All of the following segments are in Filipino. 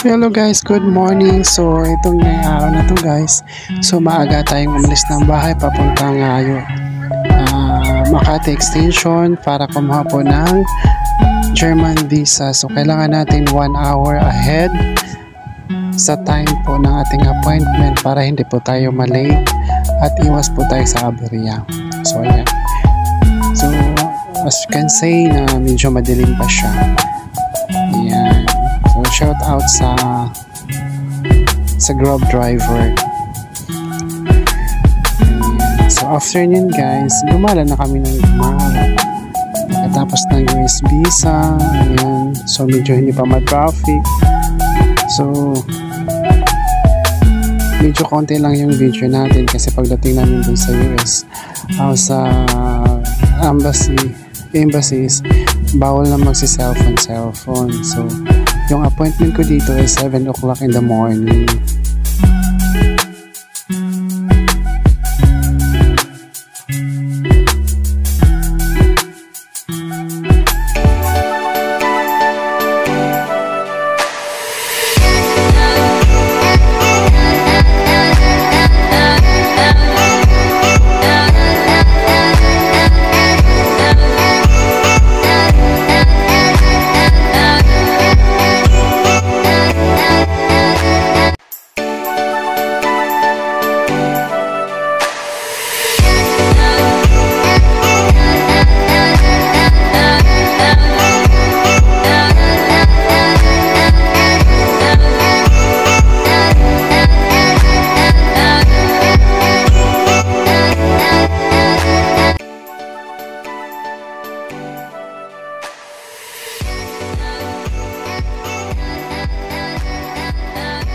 Hello guys, good morning. So itong araw na to guys, so maaga tayong umalis ng bahay papuntang Makati Extension para kumuha po ng German visa. So kailangan natin 1 hour ahead sa time po ng ating appointment para hindi po tayo malate at iwas po tayo sa aberya. So ayan, so as you can say na medyo madilim pa siya. Ayan, so shout out sa Grab driver. Ayan. So after yun guys, gumala na kami ng gumala. Pagkatapos ng US visa, ayan, so medyo hindi pa ma-traffic. So medyo konti lang yung video natin kasi pagdating namin dun sa US, sa embassies, bawal na magsi-cellphone. So yung appointment ko dito is 7 o'clock in the morning.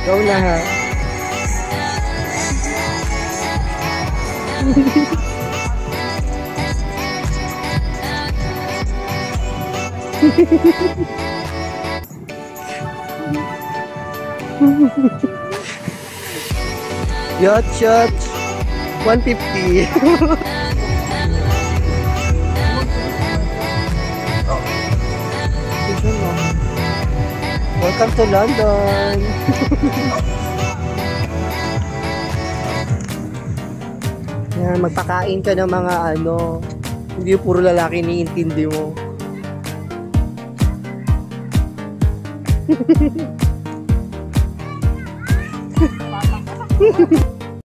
Go na ha. Yacht shot 150. Welcome to London. Yan, magpakain ka ng mga hindi puro lalaki niintindi mo.